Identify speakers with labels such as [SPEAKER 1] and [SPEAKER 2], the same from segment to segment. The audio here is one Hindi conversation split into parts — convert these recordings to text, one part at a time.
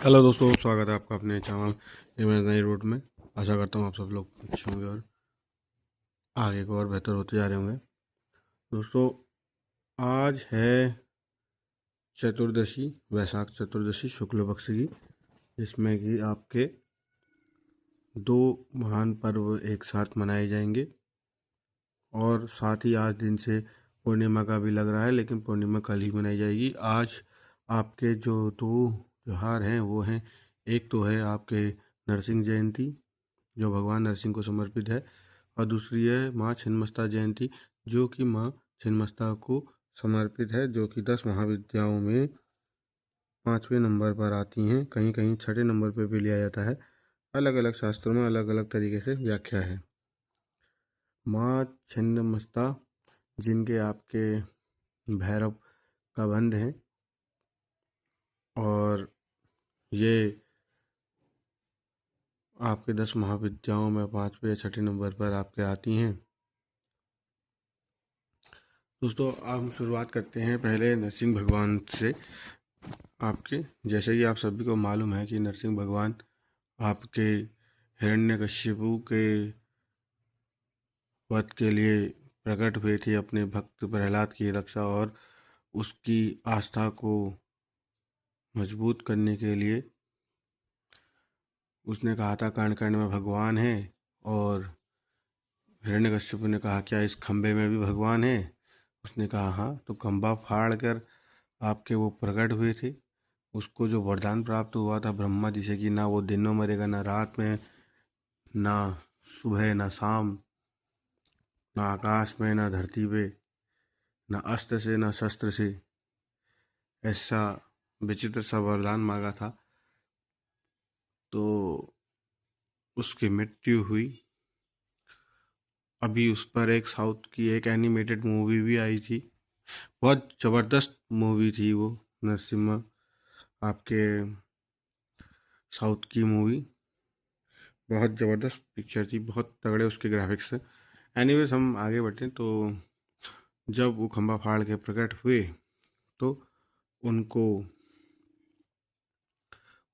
[SPEAKER 1] हेलो दोस्तों, स्वागत है आपका अपने चैनल इमेजिनरी रोड में। आशा करता हूँ आप सब लोग अच्छे होंगे और आगे को और बेहतर होते जा रहे होंगे। दोस्तों, आज है चतुर्दशी, वैशाख चतुर्दशी शुक्ल पक्ष की, जिसमें कि आपके दो महान पर्व एक साथ मनाए जाएंगे। और साथ ही आज दिन से पूर्णिमा का भी लग रहा है, लेकिन पूर्णिमा कल ही मनाई जाएगी। आज आपके जो दो त्योहार हैं वो हैं, एक तो है आपके नरसिंह जयंती जो भगवान नरसिंह को समर्पित है, और दूसरी है माँ छिन्नमस्ता जयंती जो कि माँ छिन्नमस्ता को समर्पित है, जो कि 10 महाविद्याओं में 5वें नंबर पर आती हैं। कहीं कहीं छठे नंबर पर भी लिया जाता है। अलग अलग शास्त्रों में अलग अलग तरीके से व्याख्या है। माँ छिन्नमस्ता जिनके आपके भैरव का बंध है, और ये आपके 10 महाविद्याओं में 5वें या छठे नंबर पर आपके आती हैं। दोस्तों, हम शुरुआत करते हैं पहले नरसिंह भगवान से। आपके जैसे कि आप सभी को मालूम है कि नरसिंह भगवान आपके हिरण्यकश्यपु के वध के लिए प्रकट हुए थे, अपने भक्त प्रहलाद की रक्षा और उसकी आस्था को मजबूत करने के लिए। उसने कहा था कण कण में भगवान है, और हिरण्यकश्यप ने कहा क्या इस खंबे में भी भगवान है? उसने कहा हाँ। तो खंबा फाड़ कर आपके वो प्रकट हुए थे। उसको जो वरदान प्राप्त हुआ था ब्रह्मा जी से कि ना वो दिन में मरेगा, ना रात में, ना सुबह ना शाम, ना आकाश में ना धरती पे, ना अस्त्र से ना शस्त्र से, ऐसा विचित्र सा वरदान मांगा था। तो उसकी मृत्यु हुई। अभी उस पर एक साउथ की एक एनिमेटेड मूवी भी आई थी, बहुत ज़बरदस्त मूवी थी वो, नरसिम्हा आपके साउथ की मूवी। बहुत ज़बरदस्त पिक्चर थी, बहुत तगड़े उसके ग्राफिक्स थे। एनीवेज हम आगे बढ़ते तो जब वो खंबा फाड़ के प्रकट हुए तो उनको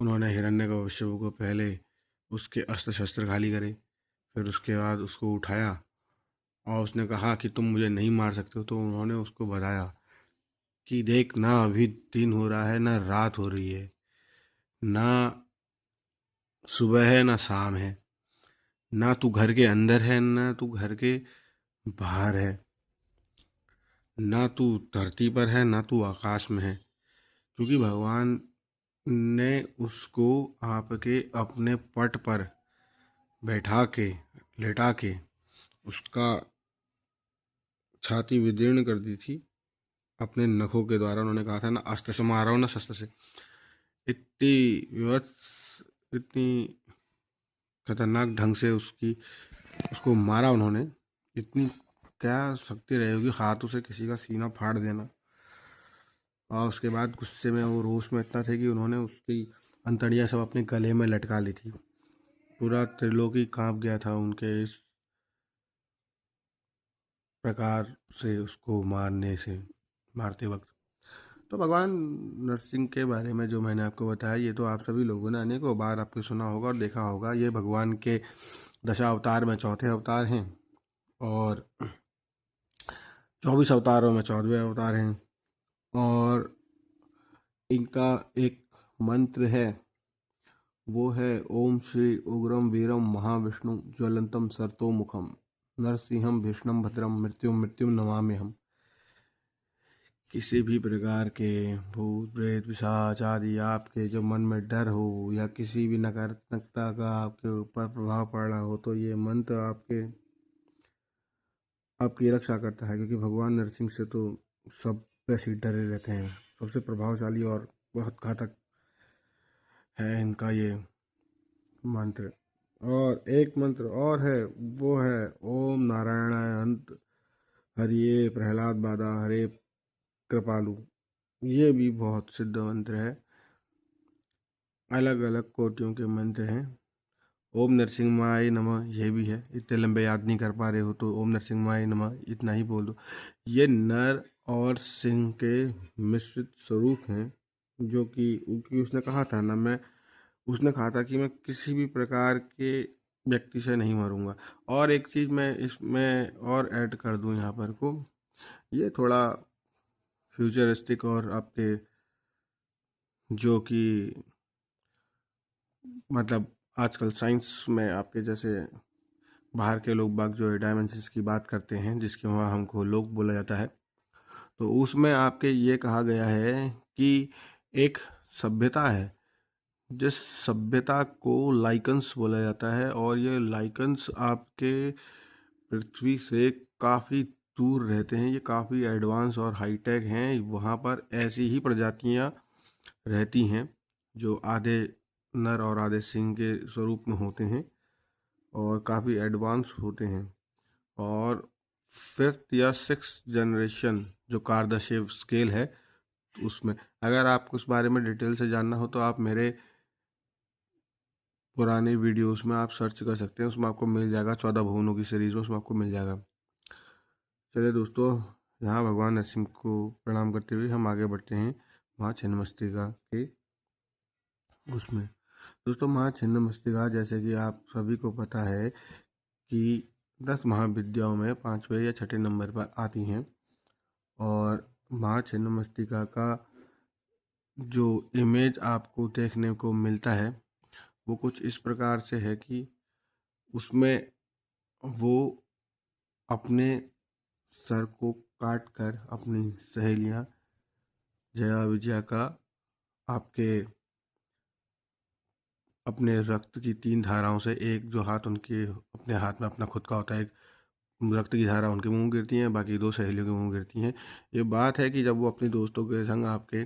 [SPEAKER 1] उन्होंने हिरण्यकश्यप को पहले उसके अस्त्र शस्त्र खाली करे, फिर उसके बाद उसको उठाया और उसने कहा कि तुम मुझे नहीं मार सकते हो। तो उन्होंने उसको बताया कि देख ना, अभी दिन हो रहा है ना रात हो रही है, ना सुबह है ना शाम है, ना तू घर के अंदर है ना तू घर के बाहर है, ना तू धरती पर है ना तू आकाश में है। क्योंकि भगवान ने उसको आपके अपने पट पर बैठा के लेटा के उसका छाती विदीर्ण कर दी थी अपने नखों के द्वारा। उन्होंने कहा था ना अस्त्र से मारा हो ना शस्त्र से। इतनी विवत्स, इतनी खतरनाक ढंग से उसको मारा उन्होंने। इतनी क्या शक्ति रही होगी हाथों से किसी का सीना फाड़ देना। और उसके बाद गुस्से में वो रोष में इतना थे कि उन्होंने उसकी अंतड़ियाँ सब अपने गले में लटका ली थी। पूरा त्रिलोक ही कांप गया था उनके इस प्रकार से उसको मारते वक्त। तो भगवान नरसिंह के बारे में जो मैंने आपको बताया, ये तो आप सभी लोगों ने अनेकों बार आपको सुना होगा और देखा होगा। ये भगवान के दशावतार में चौथे अवतार हैं, और 24 अवतारों में 14वें अवतार हैं। और इनका एक मंत्र है, वो है ओम श्री उग्रम वीरम महाविष्णु ज्वलंतम सर्तोमुखम नरसिंहम भीष्णम भद्रम मृत्युम मृत्युम नमामि हम। किसी भी प्रकार के भूत प्रेत पिशाच आदि आपके जो मन में डर हो या किसी भी नकारात्मकता का आपके ऊपर प्रभाव पड़ रहा हो, तो ये मंत्र आपकी रक्षा करता है। क्योंकि भगवान नरसिंह से तो सब वैसे ही डरे रहते हैं। सबसे प्रभावशाली और बहुत घातक है इनका ये मंत्र। और एक मंत्र और है, वो है ओम नारायणाय अंत हरिये प्रहलाद बाधा हरे कृपालु। ये भी बहुत सिद्ध मंत्र है। अलग अलग कोटियों के मंत्र हैं। ओम नरसिंहाय नमः ये भी है। इतने लंबे याद नहीं कर पा रहे हो तो ओम नरसिंहाय नमः इतना ही बोल दो। ये नर और सिंह के मिश्रित स्वरूप हैं। कि उसने कहा था ना, उसने कहा था कि मैं किसी भी प्रकार के व्यक्ति से नहीं मरूंगा। और एक चीज़ मैं इसमें और ऐड कर दूं यहाँ पर को, ये थोड़ा फ्यूचरिस्टिक और आपके जो कि मतलब आजकल साइंस में आपके जैसे बाहर के लोग बाग जो है डायमेंशंस की बात करते हैं, जिसके वहाँ हमको लोग बोला जाता है, तो उसमें आपके ये कहा गया है कि एक सभ्यता है, जिस सभ्यता को लाइकन्स बोला जाता है, और ये लाइकन्स आपके पृथ्वी से काफ़ी दूर रहते हैं। ये काफ़ी एडवांस और हाईटेक हैं। वहाँ पर ऐसी ही प्रजातियाँ रहती हैं जो आधे नर और आधे सिंह के स्वरूप में होते हैं और काफ़ी एडवांस होते हैं। और फिफ्थ या सिक्स जनरेशन जो कार्दाशेव स्केल है, उसमें अगर आपको उस बारे में डिटेल से जानना हो तो आप मेरे पुराने वीडियोस में आप सर्च कर सकते हैं, उसमें आपको मिल जाएगा। 14 भुवनों की सीरीज में उसमें आपको मिल जाएगा। चलिए दोस्तों, यहाँ भगवान नरसिंह को प्रणाम करते हुए हम आगे बढ़ते हैं माँ छिन्नमस्तिका के उसमें। दोस्तों, माँ छिन्नमस्तिका जैसे कि आप सभी को पता है कि 10 महाविद्याओं में 5वें या 6ठे नंबर पर आती हैं। और माँ छिन्नमस्तिका का जो इमेज आपको देखने को मिलता है वो कुछ इस प्रकार से है कि उसमें वो अपने सर को काट कर अपनी सहेलियां जया विजया का आपके अपने रक्त की 3 धाराओं से एक जो हाथ उनके अपने हाथ में अपना खुद का होता है, एक रक्त की धारा उनके मुंह गिरती हैं, बाकी 2 सहेलियों के मुंह गिरती हैं। ये बात है कि जब वो अपने दोस्तों के संग आपके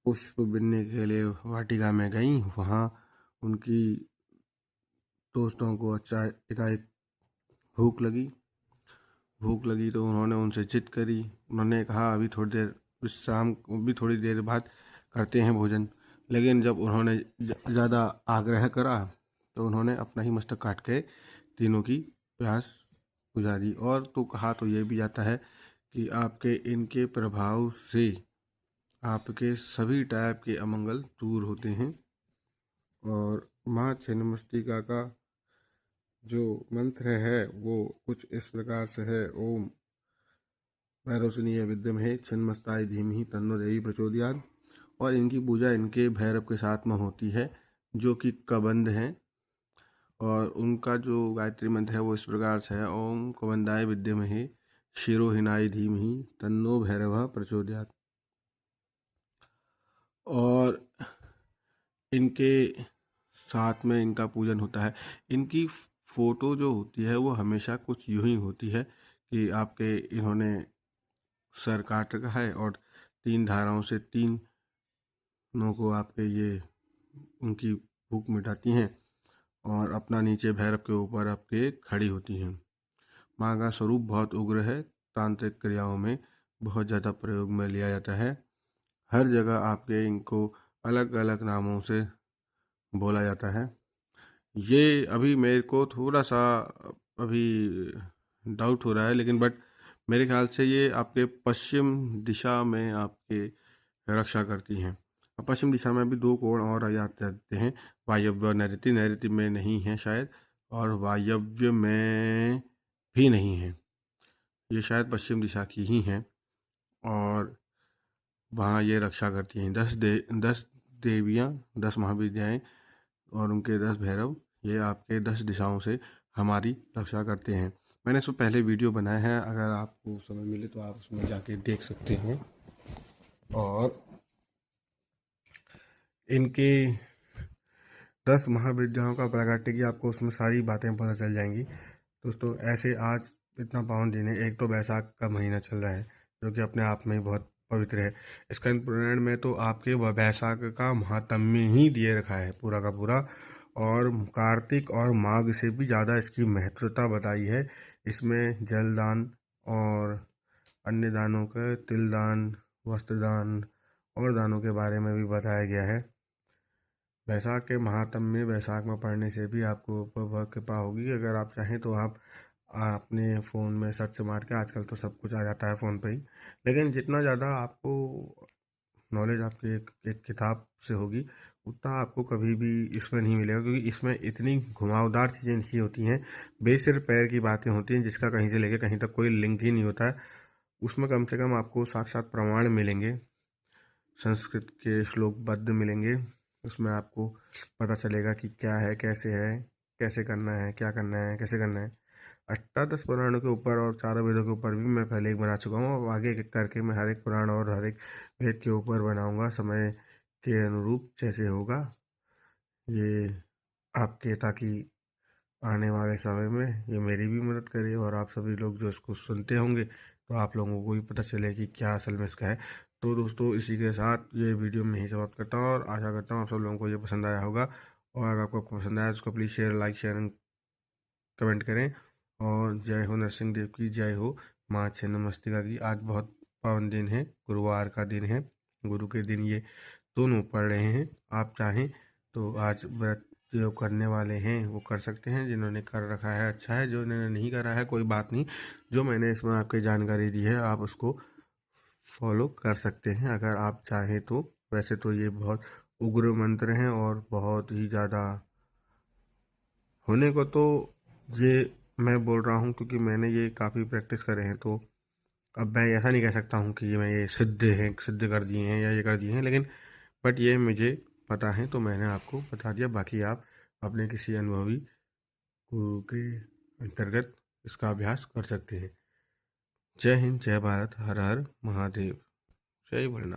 [SPEAKER 1] पुष्प बिनने के लिए वाटिका में गई, वहाँ उनकी दोस्तों को अच्छा एकाएक भूख लगी तो उन्होंने उनसे जिद करी। उन्होंने कहा अभी थोड़ी देर विश्राम, अभी थोड़ी देर बाद करते हैं भोजन। लेकिन जब उन्होंने ज़्यादा आग्रह करा तो उन्होंने अपना ही मस्तक काट के तीनों की प्यास बुझा दी। और तो कहा तो ये भी जाता है कि आपके इनके प्रभाव से आपके सभी टाइप के अमंगल दूर होते हैं। और माँ छिन्नमस्तिका का जो मंत्र है वो कुछ इस प्रकार से है। ओम भैरवसनीय विद्महे छिन्नमस्ताय धीमहि तन्नो देवी प्रचोदयात्। और इनकी पूजा इनके भैरव के साथ में होती है जो कि कबंध हैं। और उनका जो गायत्री मंत्र है वो इस प्रकार से है, ओम कबंधाय विद्महे शिरोहिनाय धीमहि तन्नो भैरव प्रचोदयात्। और इनके साथ में इनका पूजन होता है। इनकी फोटो जो होती है वो हमेशा कुछ यूं ही होती है कि आपके इन्होंने सर काट रखा है और 3 धाराओं से 3 नो को आपके ये उनकी भूख मिटाती हैं और अपना नीचे भैरव के ऊपर आपके खड़ी होती हैं। माँ का स्वरूप बहुत उग्र है। तांत्रिक क्रियाओं में बहुत ज़्यादा प्रयोग में लिया जाता है। हर जगह आपके इनको अलग अलग नामों से बोला जाता है। ये अभी मेरे को थोड़ा सा अभी डाउट हो रहा है, लेकिन बट मेरे ख्याल से ये आपके पश्चिम दिशा में आपके रक्षा करती हैं। और पश्चिम दिशा में भी 2 कोण और आ जाते हैं, वायव्य और नैऋति। नैऋति में नहीं है शायद, और वायव्य में भी नहीं है। ये शायद पश्चिम दिशा की ही हैं और वहाँ ये रक्षा करती हैं। 10 देवियाँ, 10 महाविद्याएँ और उनके 10 भैरव, ये आपके 10 दिशाओं से हमारी रक्षा करते हैं। मैंने इसमें पहले वीडियो बनाए हैं, अगर आपको समय मिले तो आप उसमें जाके देख सकते हैं। और इनके 10 महाविद्याओं का प्राकट्य की आपको उसमें सारी बातें पता चल जाएंगी। दोस्तों, ऐसे आज इतना पावन दिन है। एक तो बैसाख का महीना चल रहा है जो कि अपने आप में ही बहुत पवित्र है। स्कंद पुराण में तो आपके बैसाख का महात्म्य ही दिए रखा है पूरा का पूरा, और कार्तिक और माघ से भी ज़्यादा इसकी महत्वता बताई है। इसमें जल दान और अन्य दानों के तिल दान, वस्त्र दान और दानों के बारे में भी बताया गया है। बैसाख के महात्म्य में बैसाख में पढ़ने से भी आपको ऊपर बहुत कृपा होगी। अगर आप चाहें तो आप अपने फ़ोन में सर्च मार के, आजकल तो सब कुछ आ जाता है फ़ोन पे ही, लेकिन जितना ज़्यादा आपको नॉलेज आपकी एक किताब से होगी उतना आपको कभी भी इसमें नहीं मिलेगा, क्योंकि इसमें इतनी घुमावदार चीज़ें लिखी होती हैं, बेसिर पैर की बातें होती हैं जिसका कहीं से लेकर कहीं तक कोई लिंक ही नहीं होता है। उसमें कम से कम आपको साक्षात प्रमाण मिलेंगे, संस्कृत के श्लोकबद्ध मिलेंगे। उसमें आपको पता चलेगा कि क्या है, कैसे करना है, क्या करना है, कैसे करना है। अष्टादश पुराणों के ऊपर और चारों वेदों के ऊपर भी मैं पहले एक बना चुका हूँ, और आगे एक एक करके मैं हर एक पुराण और हर एक वेद के ऊपर बनाऊंगा समय के अनुरूप जैसे होगा ये आपके, ताकि आने वाले समय में ये मेरी भी मदद करे और आप सभी लोग जो इसको सुनते होंगे तो आप लोगों को भी पता चले कि क्या असल में इसका है। तो दोस्तों इसी के साथ ये वीडियो में ही समाप्त करता हूँ और आशा करता हूँ आप सब लोगों को ये पसंद आया होगा। और अगर आपको पसंद आया तो उसको please share, like, share and comment करें। और जय हो नरसिंह देव की, जय हो माँ छिन्नमस्तिका की। आज बहुत पावन दिन है, गुरुवार का दिन है, गुरु के दिन ये दोनों पढ़ रहे हैं। आप चाहें तो आज व्रत जो करने वाले हैं वो कर सकते हैं, जिन्होंने कर रखा है अच्छा है, जो इन्होंने नहीं करा है कोई बात नहीं। जो मैंने इसमें आपकी जानकारी दी है आप उसको फॉलो कर सकते हैं अगर आप चाहें तो। वैसे तो ये बहुत उग्र मंत्र हैं और बहुत ही ज़्यादा होने को तो ये मैं बोल रहा हूँ क्योंकि मैंने ये काफ़ी प्रैक्टिस करे हैं, तो अब मैं ऐसा नहीं कह सकता हूँ कि ये मैं ये सिद्ध कर दिए हैं या ये कर दिए हैं, लेकिन बट ये मुझे पता है तो मैंने आपको बता दिया। बाकी आप अपने किसी अनुभवी गुरु के अंतर्गत इसका अभ्यास कर सकते हैं। जय हिंद, जय भारत, हर हर महादेव, जय भोलेनाथ।